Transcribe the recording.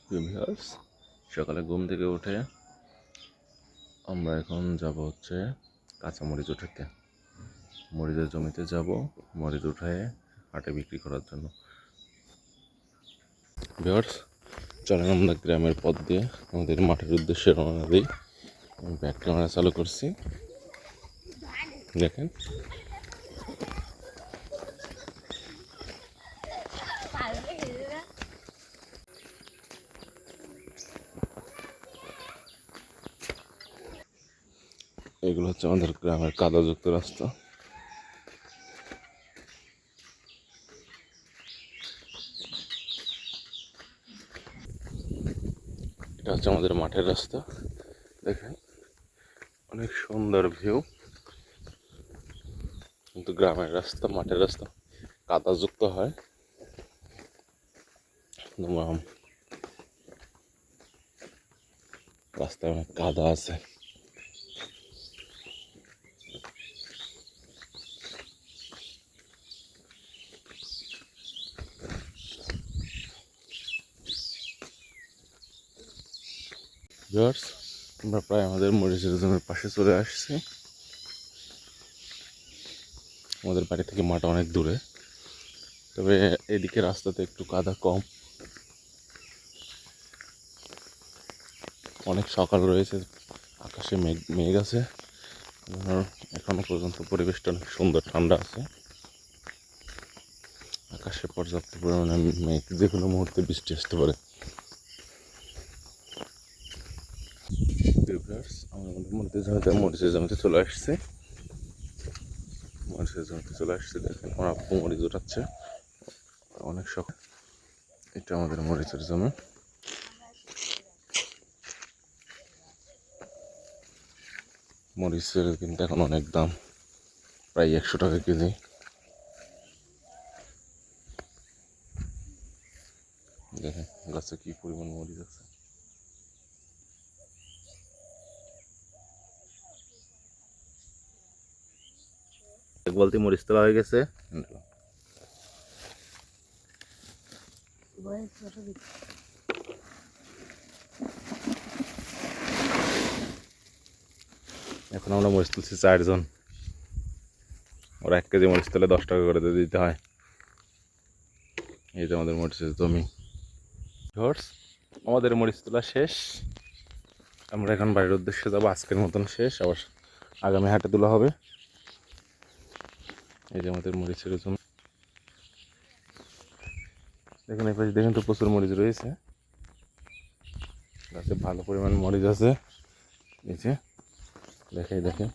Viewers, সকালে ঘুম থেকে উঠে আমরা এখন যাব হচ্ছে কাঁচামরিচ উঠাতে। মরিচের জমিতে যাব মরিচ উঠায় হাটে বিক্রি করার জন্য। ভিউয়ার্স, চলেন আমরা গ্রামের পথ দিয়ে আমাদের মাঠের উদ্দেশ্যে রওনা দিই। আমি ব্যাক ক্যামেরা চালু করছি, দেখেন। এগুলো হচ্ছে আমাদের গ্রামের কাদাযুক্ত রাস্তা। এটা হচ্ছে আমাদের মাঠের রাস্তা, দেখেন অনেক সুন্দর ভিউ। কিন্তু গ্রামের রাস্তা মাঠের রাস্তা কাদাযুক্ত হয়, রাস্তায় অনেক কাদা আছে। ভিউয়ার্স, আমরা প্রায় আমাদের মরিচের জমির পাশে চলে আসছি। আমাদের বাড়ি থেকে মাঠ অনেক দূরে, তবে এদিকে রাস্তাতে একটু কাদা কম। অনেক সকাল রয়েছে, আকাশে মেঘ আছে। এখনো পর্যন্ত পরিবেশটা অনেক সুন্দর, ঠান্ডা আছে। আকাশে পর্যাপ্ত পরিমাণে মেঘ, যে কোনো মুহূর্তে বৃষ্টি আসতে পারে। আমরা মরিচের জমিতে চলে আসছি। দেখেন আমার আব্বু মরিচ উঠাচ্ছে অনেক শখ। এটা আমাদের মরিচের জমি। মরিচের কিন্তু এখন অনেক দাম, প্রায় 100 টাকা কেজি। দেখেন গাছে কি পরিমাণ মরিচ আছে। এক বালতি মরিচ তোলা হয়ে গেছে। এখন আমরা মরিচ তুলছি 4 জন। ওরা 1 কেজি মরিচ তুলে 10 টাকা করে দিতে হয়। এই যে আমাদের মরিচের জমি। আমাদের মরিচ তোলা শেষ, আমরা এখন বাড়ির উদ্দেশ্যে যাবো। আজকের মতন শেষ, আবার আগামী হাটে তোলা হবে। এই যে আমাদের মরিচের জমি, দেখেন এই পাশে দেখেন তো প্রচুর মরিচ রয়েছে, গাছে ভালো পরিমাণ মরিচ আছে। এই যে দেখেন